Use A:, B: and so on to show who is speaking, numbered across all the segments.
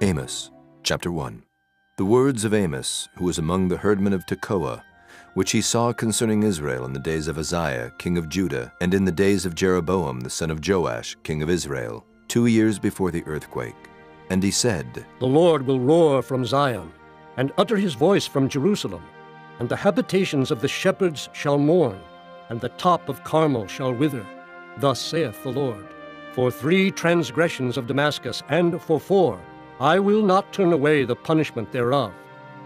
A: Amos, chapter 1. The words of Amos, who was among the herdmen of Tekoa, which he saw concerning Israel in the days of Uzziah, king of Judah, and in the days of Jeroboam, the son of Joash, king of Israel, 2 years before the earthquake. And he said,
B: The Lord will roar from Zion, and utter his voice from Jerusalem, and the habitations of the shepherds shall mourn, and the top of Carmel shall wither. Thus saith the Lord, For 3 transgressions of Damascus, and for 4, I will not turn away the punishment thereof,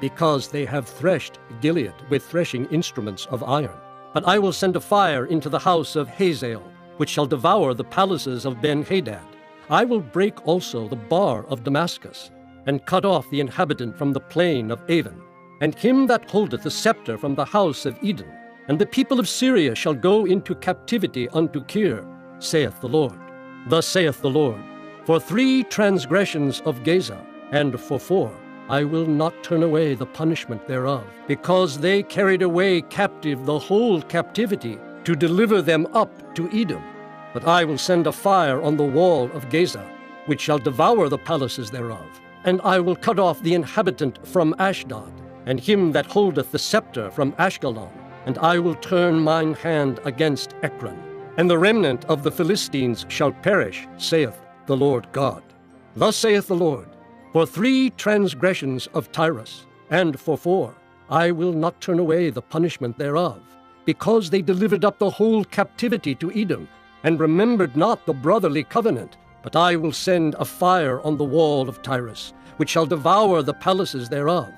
B: because they have threshed Gilead with threshing instruments of iron. But I will send a fire into the house of Hazael, which shall devour the palaces of Ben-Hadad. I will break also the bar of Damascus, and cut off the inhabitant from the plain of Avon, and him that holdeth the scepter from the house of Edom. And the people of Syria shall go into captivity unto Kir, saith the Lord. Thus saith the Lord, For 3 transgressions of Gaza, and for 4, I will not turn away the punishment thereof, because they carried away captive the whole captivity, to deliver them up to Edom. But I will send a fire on the wall of Gaza, which shall devour the palaces thereof. And I will cut off the inhabitant from Ashdod, and him that holdeth the scepter from Ashkelon. And I will turn mine hand against Ekron, and the remnant of the Philistines shall perish, saith the Lord God. Thus saith the Lord, For 3 transgressions of Tyrus, and for 4, I will not turn away the punishment thereof, because they delivered up the whole captivity to Edom, and remembered not the brotherly covenant. But I will send a fire on the wall of Tyrus, which shall devour the palaces thereof.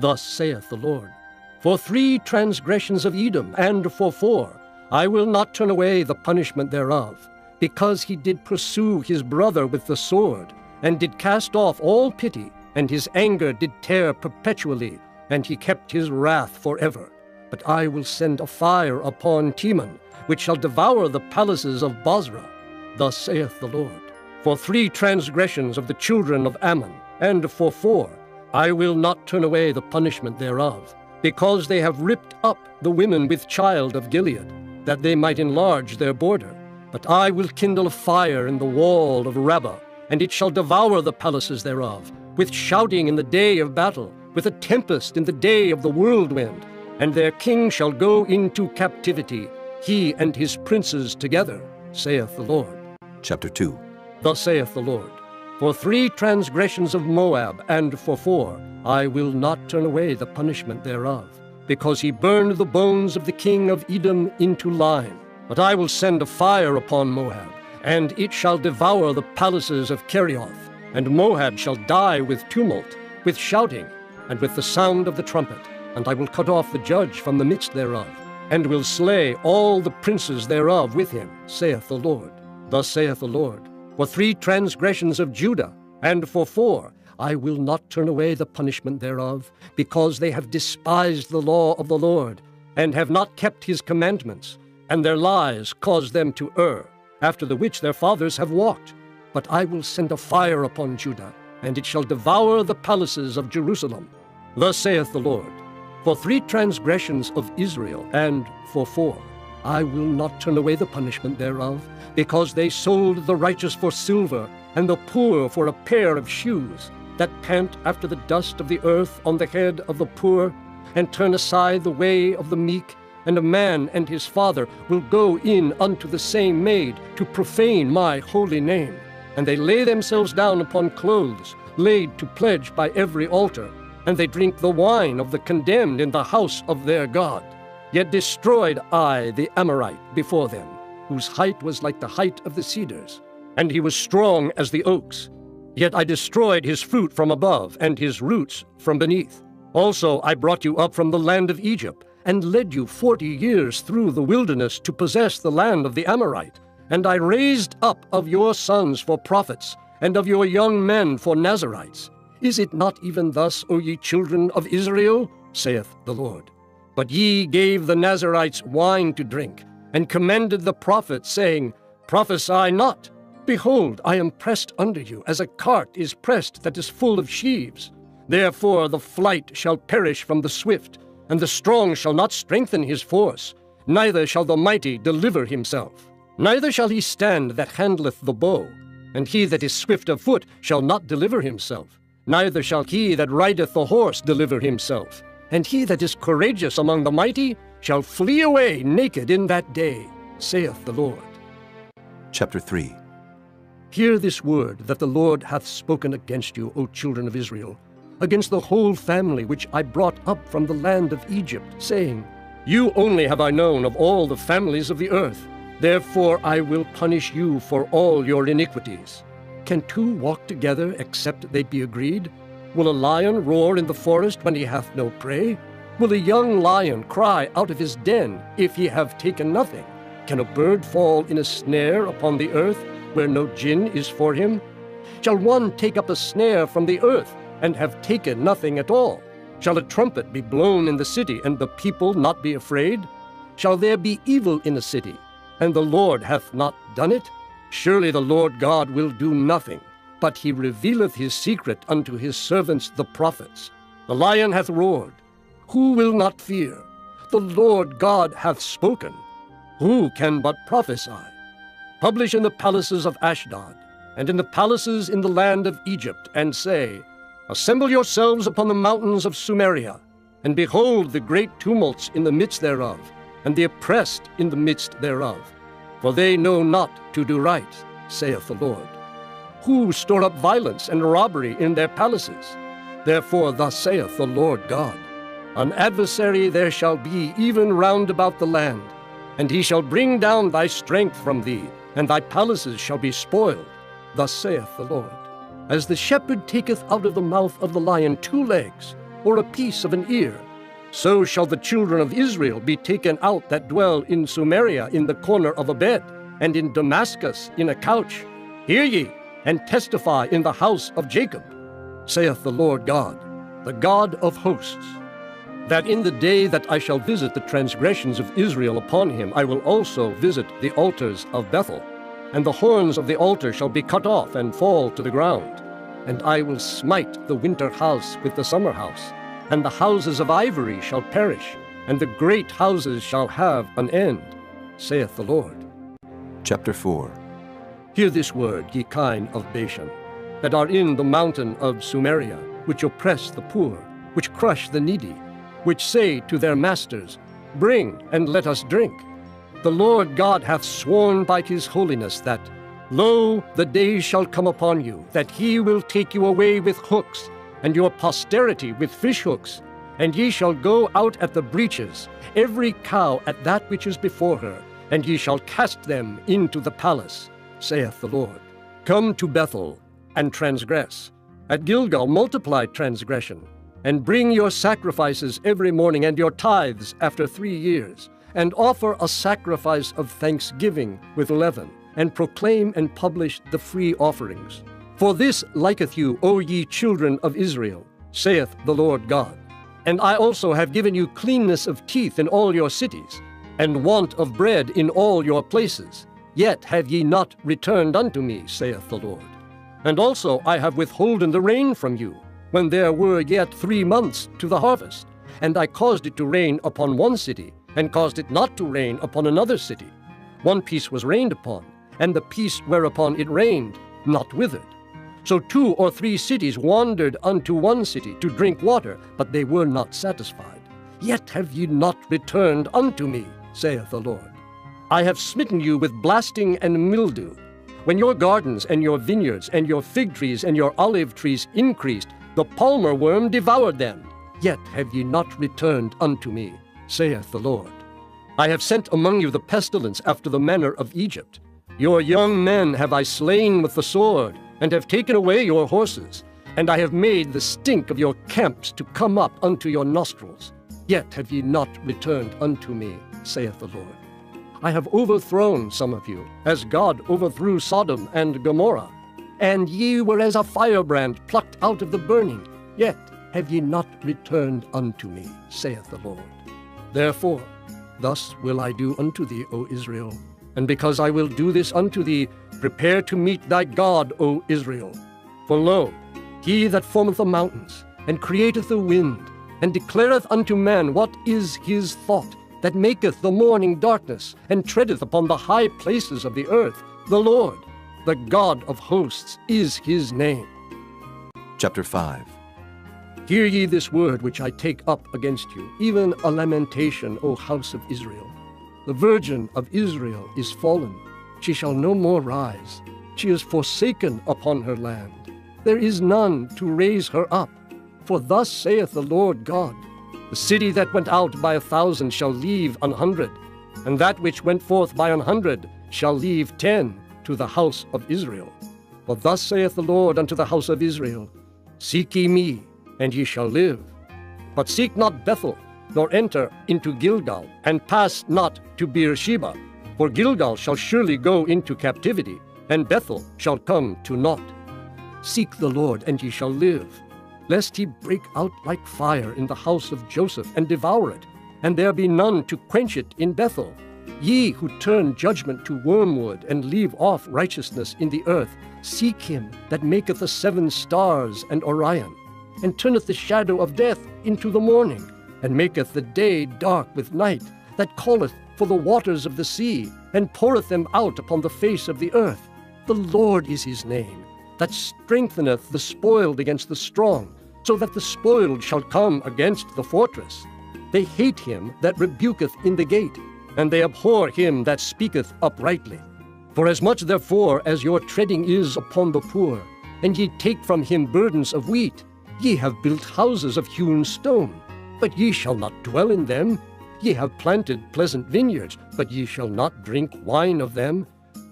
B: Thus saith the Lord, For 3 transgressions of Edom, and for 4, I will not turn away the punishment thereof, because he did pursue his brother with the sword, and did cast off all pity, and his anger did tear perpetually, and he kept his wrath forever. But I will send a fire upon Teman, which shall devour the palaces of Bozrah. Thus saith the Lord, For 3 transgressions of the children of Ammon, and for 4, I will not turn away the punishment thereof, because they have ripped up the women with child of Gilead, that they might enlarge their border. But I will kindle a fire in the wall of Rabbah, and it shall devour the palaces thereof, with shouting in the day of battle, with a tempest in the day of the whirlwind. And their king shall go into captivity, he and his princes together, saith the Lord.
A: Chapter 2.
B: Thus saith the Lord, For 3 transgressions of Moab, and for 4, I will not turn away the punishment thereof, because he burned the bones of the king of Edom into lime. But I will send a fire upon Moab, and it shall devour the palaces of Kerioth. And Moab shall die with tumult, with shouting, and with the sound of the trumpet. And I will cut off the judge from the midst thereof, and will slay all the princes thereof with him, saith the Lord. Thus saith the Lord, For 3 transgressions of Judah, and for 4, I will not turn away the punishment thereof, because they have despised the law of the Lord, and have not kept his commandments, and their lies caused them to err, after the which their fathers have walked. But I will send a fire upon Judah, and it shall devour the palaces of Jerusalem. Thus saith the Lord, For 3 transgressions of Israel, and for 4, I will not turn away the punishment thereof, because they sold the righteous for silver, and the poor for a pair of shoes, that pant after the dust of the earth on the head of the poor, and turn aside the way of the meek. And a man and his father will go in unto the same maid, to profane my holy name. And they lay themselves down upon clothes, laid to pledge by every altar, and they drink the wine of the condemned in the house of their God. Yet destroyed I the Amorite before them, whose height was like the height of the cedars, and he was strong as the oaks. Yet I destroyed his fruit from above, and his roots from beneath. Also I brought you up from the land of Egypt, and led you 40 years through the wilderness to possess the land of the Amorite. And I raised up of your sons for prophets, and of your young men for Nazarites. Is it not even thus, O ye children of Israel? Saith the Lord. But ye gave the Nazarites wine to drink, and commended the prophets, saying, Prophesy not. Behold, I am pressed under you, as a cart is pressed that is full of sheaves. Therefore the flight shall perish from the swift, and the strong shall not strengthen his force, neither shall the mighty deliver himself. Neither shall he stand that handleth the bow, and he that is swift of foot shall not deliver himself. Neither shall he that rideth the horse deliver himself, and he that is courageous among the mighty shall flee away naked in that day, saith the Lord.
A: Chapter 3.
B: Hear this word that the Lord hath spoken against you, O children of Israel, against the whole family which I brought up from the land of Egypt, saying, You only have I known of all the families of the earth. Therefore I will punish you for all your iniquities. Can two walk together except they be agreed? Will a lion roar in the forest when he hath no prey? Will a young lion cry out of his den if he have taken nothing? Can a bird fall in a snare upon the earth where no gin is for him? Shall one take up a snare from the earth and have taken nothing at all? Shall a trumpet be blown in the city and the people not be afraid? Shall there be evil in a city, and the Lord hath not done it? Surely the Lord God will do nothing, but he revealeth his secret unto his servants the prophets. The lion hath roared. Who will not fear? The Lord God hath spoken. Who can but prophesy? Publish in the palaces of Ashdod, and in the palaces in the land of Egypt, and say, Assemble yourselves upon the mountains of Sumeria, and behold the great tumults in the midst thereof, and the oppressed in the midst thereof. For they know not to do right, saith the Lord. Who store up violence and robbery in their palaces? Therefore thus saith the Lord God, An adversary there shall be even round about the land, and he shall bring down thy strength from thee, and thy palaces shall be spoiled. Thus saith the Lord. As the shepherd taketh out of the mouth of the lion 2 legs, or a piece of an ear, so shall the children of Israel be taken out that dwell in Sumeria in the corner of a bed, and in Damascus in a couch. Hear ye, and testify in the house of Jacob, saith the Lord God, the God of hosts, that in the day that I shall visit the transgressions of Israel upon him, I will also visit the altars of Bethel, and the horns of the altar shall be cut off and fall to the ground. And I will smite the winter house with the summer house, and the houses of ivory shall perish, and the great houses shall have an end, saith the Lord.
A: Chapter 4.
B: Hear this word, ye kine of Bashan, that are in the mountain of Sumeria, which oppress the poor, which crush the needy, which say to their masters, Bring, and let us drink. The Lord God hath sworn by his holiness that, Lo, the days shall come upon you, that he will take you away with hooks, and your posterity with fish hooks, and ye shall go out at the breaches, every cow at that which is before her, and ye shall cast them into the palace, saith the Lord. Come to Bethel, and transgress. At Gilgal multiply transgression, and bring your sacrifices every morning, and your tithes after 3 years, and offer a sacrifice of thanksgiving with leaven, and proclaim and publish the free offerings. For this liketh you, O ye children of Israel, saith the Lord God. And I also have given you cleanness of teeth in all your cities, and want of bread in all your places. Yet have ye not returned unto me, saith the Lord. And also I have withholden the rain from you, when there were yet 3 months to the harvest. And I caused it to rain upon one city, and caused it not to rain upon another city. One piece was rained upon, and the piece whereupon it rained not withered. So 2 or 3 cities wandered unto one city to drink water, but they were not satisfied. Yet have ye not returned unto me, saith the Lord. I have smitten you with blasting and mildew. When your gardens and your vineyards and your fig trees and your olive trees increased, the palmer worm devoured them. Yet have ye not returned unto me, saith the Lord. I have sent among you the pestilence after the manner of Egypt. Your young men have I slain with the sword, and have taken away your horses, and I have made the stink of your camps to come up unto your nostrils. Yet have ye not returned unto me, saith the Lord. I have overthrown some of you, as God overthrew Sodom and Gomorrah. And ye were as a firebrand plucked out of the burning. Yet have ye not returned unto me, saith the Lord. Therefore, thus will I do unto thee, O Israel. And because I will do this unto thee, prepare to meet thy God, O Israel. For lo, he that formeth the mountains, and createth the wind, and declareth unto man what is his thought, that maketh the morning darkness, and treadeth upon the high places of the earth, the Lord, the God of hosts, is his name.
A: Chapter 5.
B: Hear ye this word which I take up against you, even a lamentation, O house of Israel. The virgin of Israel is fallen. She shall no more rise. She is forsaken upon her land. There is none to raise her up. For thus saith the Lord God, the city that went out by 1,000 shall leave 100, and that which went forth by 100 shall leave 10 to the house of Israel. For thus saith the Lord unto the house of Israel, Seek ye me, and ye shall live. But seek not Bethel, nor enter into Gilgal, and pass not to Beersheba. For Gilgal shall surely go into captivity, and Bethel shall come to naught. Seek the Lord, and ye shall live, lest he break out like fire in the house of Joseph, and devour it, and there be none to quench it in Bethel. Ye who turn judgment to wormwood, and leave off righteousness in the earth, seek him that maketh the 7 stars and Orion, and turneth the shadow of death into the morning, and maketh the day dark with night, that calleth for the waters of the sea, and poureth them out upon the face of the earth. The Lord is his name, that strengtheneth the spoiled against the strong, so that the spoiled shall come against the fortress. They hate him that rebuketh in the gate, and they abhor him that speaketh uprightly. For as much therefore as your treading is upon the poor, and ye take from him burdens of wheat, ye have built houses of hewn stone, but ye shall not dwell in them. Ye have planted pleasant vineyards, but ye shall not drink wine of them.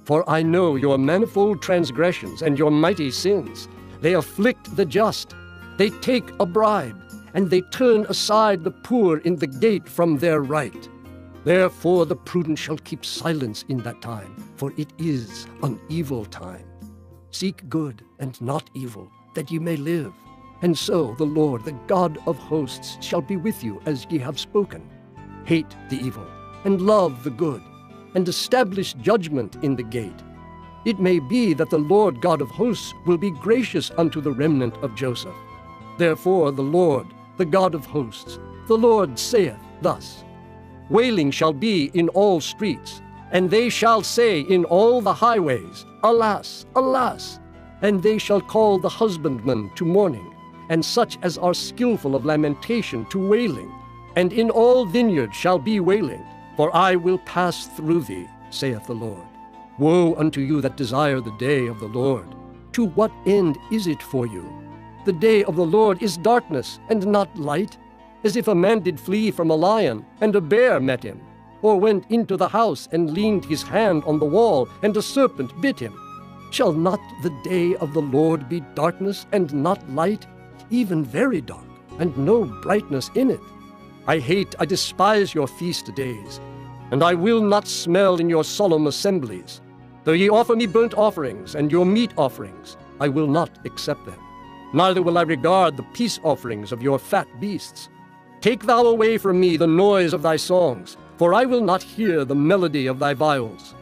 B: For I know your manifold transgressions and your mighty sins. They afflict the just. They take a bribe, and they turn aside the poor in the gate from their right. Therefore the prudent shall keep silence in that time, for it is an evil time. Seek good and not evil, that ye may live. And so the Lord, the God of hosts, shall be with you as ye have spoken. Hate the evil, and love the good, and establish judgment in the gate. It may be that the Lord God of hosts will be gracious unto the remnant of Joseph. Therefore the Lord, the God of hosts, the Lord saith thus, Wailing shall be in all streets, and they shall say in all the highways, Alas, alas! And they shall call the husbandman to mourning, and such as are skillful of lamentation to wailing. And in all vineyards shall be wailing, for I will pass through thee, saith the Lord. Woe unto you that desire the day of the Lord! To what end is it for you? The day of the Lord is darkness, and not light, as if a man did flee from a lion, and a bear met him, or went into the house, and leaned his hand on the wall, and a serpent bit him. Shall not the day of the Lord be darkness, and not light, even very dark, and no brightness in it? I despise your feast days, and I will not smell in your solemn assemblies. Though ye offer me burnt offerings, and your meat offerings, I will not accept them. Neither will I regard the peace offerings of your fat beasts. Take thou away from me the noise of thy songs, for I will not hear the melody of thy viols.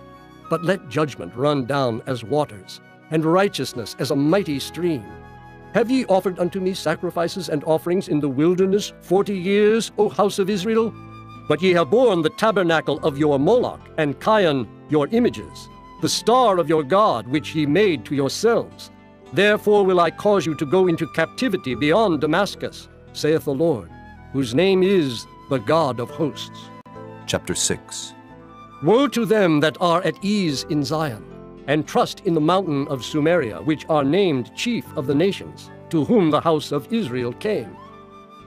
B: But let judgment run down as waters, and righteousness as a mighty stream. Have ye offered unto me sacrifices and offerings in the wilderness 40 years, O house of Israel? But ye have borne the tabernacle of your Moloch, and Chion your images, the star of your God which ye made to yourselves. Therefore will I cause you to go into captivity beyond Damascus, saith the Lord, whose name is the God of hosts.
A: Chapter 6.
B: Woe to them that are at ease in Zion, and trust in the mountain of Sumeria, which are named chief of the nations, to whom the house of Israel came.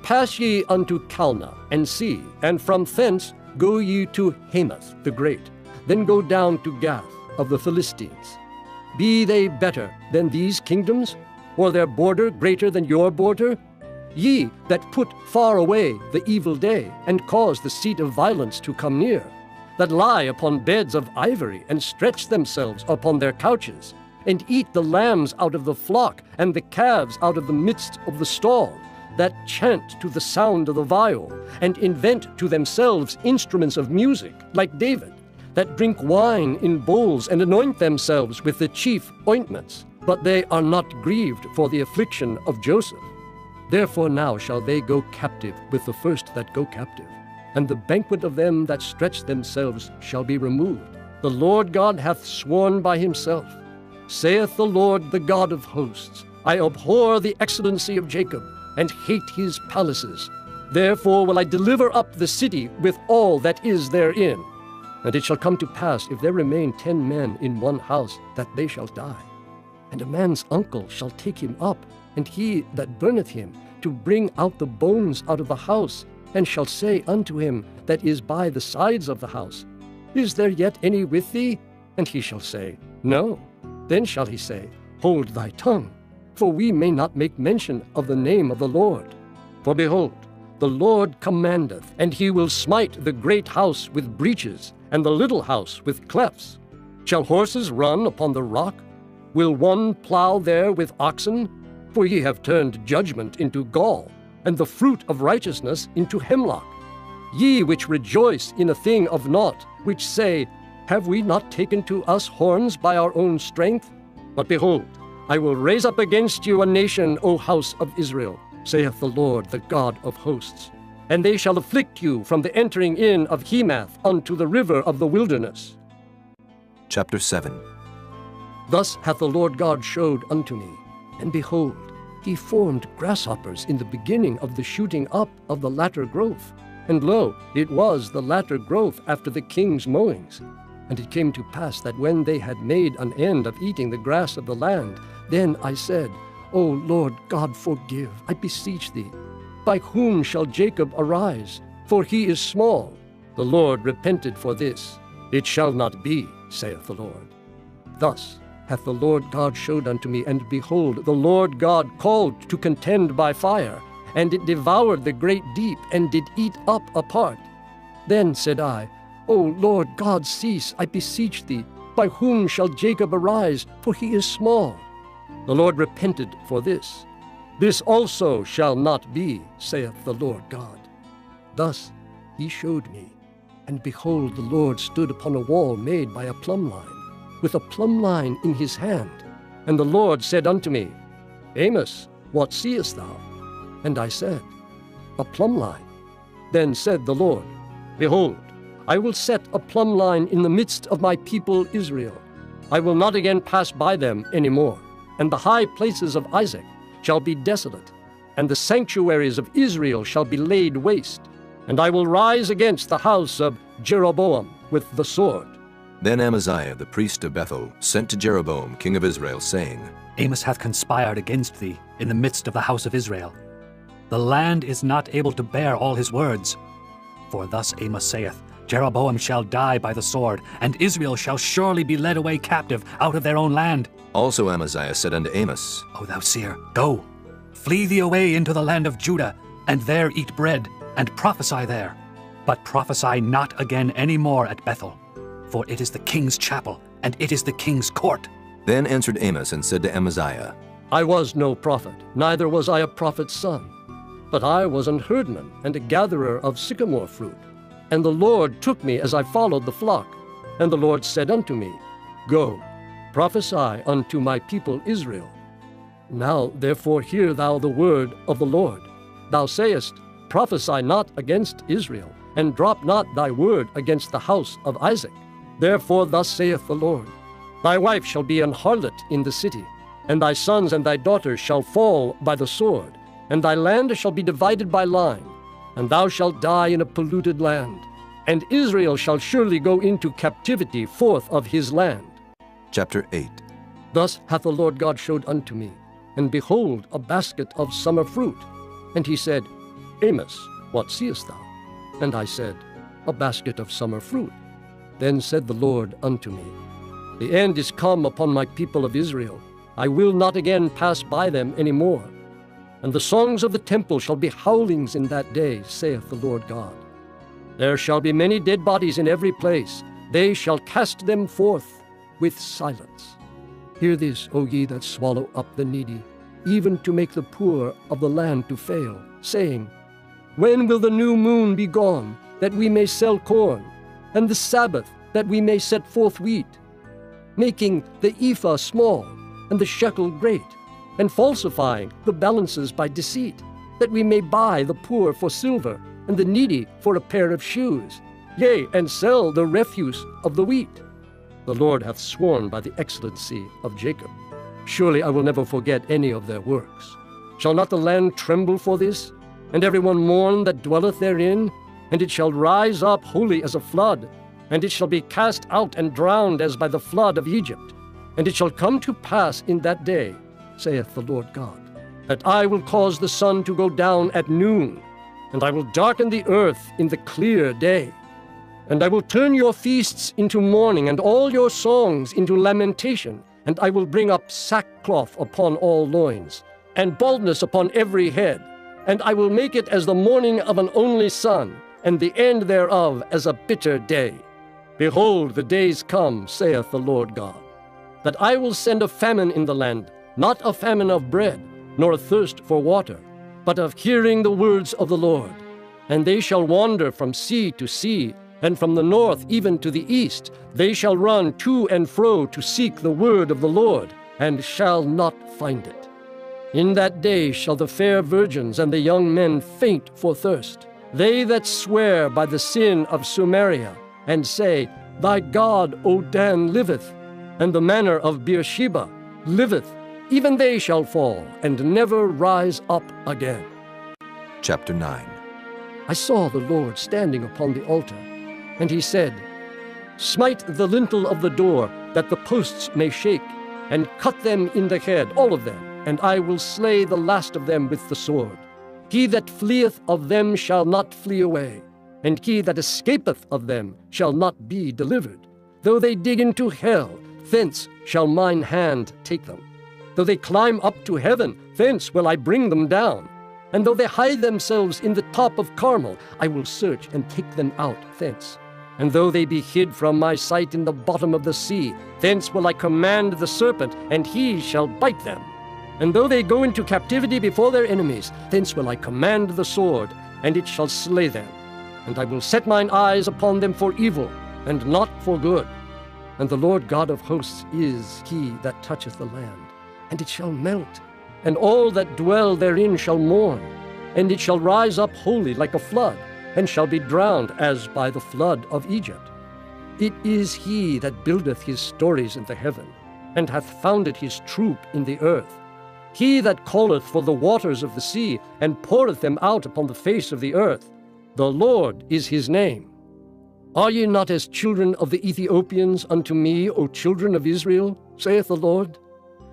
B: Pass ye unto Calneh, and see, and from thence go ye to Hamath the great, then go down to Gath of the Philistines. Be they better than these kingdoms, or their border greater than your border? Ye that put far away the evil day, and cause the seat of violence to come near, that lie upon beds of ivory, and stretch themselves upon their couches, and eat the lambs out of the flock, and the calves out of the midst of the stall, that chant to the sound of the viol, and invent to themselves instruments of music, like David, that drink wine in bowls, and anoint themselves with the chief ointments, but they are not grieved for the affliction of Joseph. Therefore now shall they go captive with the first that go captive, and the banquet of them that stretch themselves shall be removed. The Lord God hath sworn by himself, saith the Lord, the God of hosts, I abhor the excellency of Jacob, and hate his palaces. Therefore will I deliver up the city with all that is therein. And it shall come to pass, if there remain 10 men in one house, that they shall die. And a man's uncle shall take him up, and he that burneth him, to bring out the bones out of the house, and shall say unto him that is by the sides of the house, Is there yet any with thee? And he shall say, No. Then shall he say, Hold thy tongue, for we may not make mention of the name of the Lord. For behold, the Lord commandeth, and he will smite the great house with breaches, and the little house with clefts. Shall horses run upon the rock? Will one plow there with oxen? For ye have turned judgment into gall, and the fruit of righteousness into hemlock. Ye which rejoice in a thing of naught, which say, Have we not taken to us horns by our own strength? But behold, I will raise up against you a nation, O house of Israel, saith the Lord, the God of hosts. And they shall afflict you from the entering in of Hemath unto the river of the wilderness.
A: Chapter 7.
B: Thus hath the Lord God showed unto me, and behold, he formed grasshoppers in the beginning of the shooting up of the latter growth. And lo, it was the latter growth after the king's mowings. And it came to pass that when they had made an end of eating the grass of the land, then I said, O Lord God, forgive, I beseech thee. By whom shall Jacob arise? For he is small. The Lord repented for this. It shall not be, saith the Lord. Thus hath the Lord God showed unto me, and behold, the Lord God called to contend by fire, and it devoured the great deep, and did eat up a part. Then said I, O Lord God, cease, I beseech thee. By whom shall Jacob arise? For he is small. The Lord repented for this. This also shall not be, saith the Lord God. Thus he showed me, and behold, the Lord stood upon a wall made by a plumb line, with a plumb line in his hand. And the Lord said unto me, Amos, what seest thou? And I said, A plumb line. Then said the Lord, Behold, I will set a plumb line in the midst of my people Israel. I will not again pass by them any more. And the high places of Isaac shall be desolate, and the sanctuaries of Israel shall be laid waste. And I will rise against the house of Jeroboam with the sword.
A: Then Amaziah the priest of Bethel sent to Jeroboam king of Israel, saying,
C: Amos hath conspired against thee in the midst of the house of Israel. The land is not able to bear all his words. For thus Amos saith, Jeroboam shall die by the sword, and Israel shall surely be led away captive out of their own land.
A: Also Amaziah said unto Amos,
C: O thou seer, go, flee thee away into the land of Judah, and there eat bread, and prophesy there. But prophesy not again any more at Bethel, for it is the king's chapel, and it is the king's court.
A: Then answered Amos and said to Amaziah,
B: I was no prophet, neither was I a prophet's son, but I was an herdman and a gatherer of sycamore fruit. And the Lord took me as I followed the flock. And the Lord said unto me, Go, prophesy unto my people Israel. Now therefore hear thou the word of the Lord. Thou sayest, Prophesy not against Israel, and drop not thy word against the house of Isaac. Therefore thus saith the Lord, Thy wife shall be an harlot in the city, and thy sons and thy daughters shall fall by the sword, and thy land shall be divided by line, and thou shalt die in a polluted land. And Israel shall surely go into captivity forth of his land.
A: Chapter 8.
B: Thus hath the Lord God showed unto me, and behold, a basket of summer fruit. And he said, Amos, what seest thou? And I said, A basket of summer fruit. Then said the Lord unto me, The end is come upon my people of Israel. I will not again pass by them any more. And the songs of the temple shall be howlings in that day, saith the Lord God. There shall be many dead bodies in every place. They shall cast them forth with silence. Hear this, O ye that swallow up the needy, even to make the poor of the land to fail, saying, When will the new moon be gone, that we may sell corn, and the Sabbath, that we may set forth wheat, making the ephah small, and the shekel great, and falsifying the balances by deceit, that we may buy the poor for silver, and the needy for a pair of shoes, yea, and sell the refuse of the wheat. The Lord hath sworn by the excellency of Jacob. Surely I will never forget any of their works. Shall not the land tremble for this, and everyone mourn that dwelleth therein? And it shall rise up wholly as a flood, and it shall be cast out and drowned as by the flood of Egypt. And it shall come to pass in that day, saith the Lord God, that I will cause the sun to go down at noon, and I will darken the earth in the clear day. And I will turn your feasts into mourning, and all your songs into lamentation, and I will bring up sackcloth upon all loins, and baldness upon every head, and I will make it as the mourning of an only son, and the end thereof as a bitter day. Behold, the days come, saith the Lord God, that I will send a famine in the land, not a famine of bread, nor a thirst for water, but of hearing the words of the Lord. And they shall wander from sea to sea, and from the north even to the east. They shall run to and fro to seek the word of the Lord, and shall not find it. In that day shall the fair virgins and the young men faint for thirst. They that swear by the sin of Samaria, and say, Thy God, O Dan, liveth, and the manor of Beersheba liveth, even they shall fall, and never rise up again.
A: Chapter 9.
B: I saw the Lord standing upon the altar, and he said, Smite the lintel of the door, that the posts may shake, and cut them in the head, all of them, and I will slay the last of them with the sword. He that fleeth of them shall not flee away, and he that escapeth of them shall not be delivered. Though they dig into hell, thence shall mine hand take them. Though they climb up to heaven, thence will I bring them down. And though they hide themselves in the top of Carmel, I will search and take them out thence. And though they be hid from my sight in the bottom of the sea, thence will I command the serpent, and he shall bite them. And though they go into captivity before their enemies, thence will I command the sword, and it shall slay them. And I will set mine eyes upon them for evil, and not for good. And the Lord God of hosts is he that toucheth the land, and it shall melt, and all that dwell therein shall mourn, and it shall rise up wholly like a flood, and shall be drowned as by the flood of Egypt. It is he that buildeth his stories in the heaven, and hath founded his troop in the earth. He that calleth for the waters of the sea, and poureth them out upon the face of the earth. The Lord is his name. Are ye not as children of the Ethiopians unto me, O children of Israel, saith the Lord?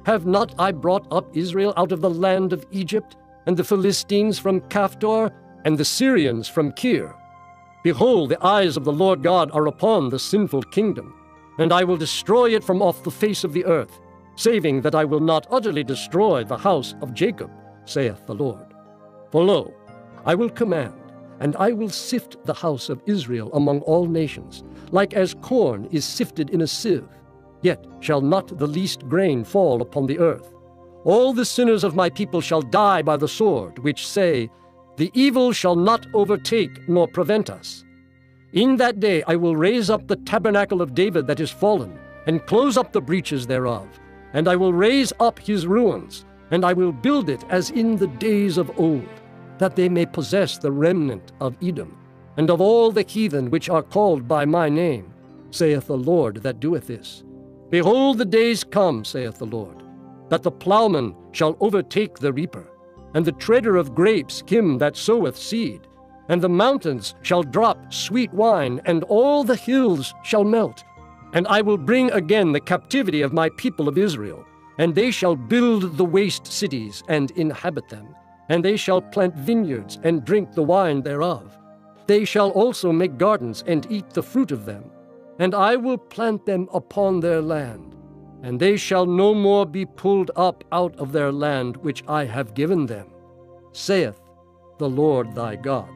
B: Have not I brought up Israel out of the land of Egypt, and the Philistines from Caphtor, and the Syrians from Kir? Behold, the eyes of the Lord God are upon the sinful kingdom, and I will destroy it from off the face of the earth, saving that I will not utterly destroy the house of Jacob, saith the Lord. For lo, I will command, and I will sift the house of Israel among all nations, like as corn is sifted in a sieve, yet shall not the least grain fall upon the earth. All the sinners of my people shall die by the sword, which say, The evil shall not overtake nor prevent us. In that day I will raise up the tabernacle of David that is fallen, and close up the breaches thereof, and I will raise up his ruins, and I will build it as in the days of old, that they may possess the remnant of Edom, and of all the heathen which are called by my name, saith the Lord that doeth this. Behold, the days come, saith the Lord, that the plowman shall overtake the reaper, and the treader of grapes him that soweth seed. And the mountains shall drop sweet wine, and all the hills shall melt. And I will bring again the captivity of my people of Israel, and they shall build the waste cities and inhabit them. And they shall plant vineyards and drink the wine thereof. They shall also make gardens and eat the fruit of them. And I will plant them upon their land, and they shall no more be pulled up out of their land which I have given them, saith the Lord thy God.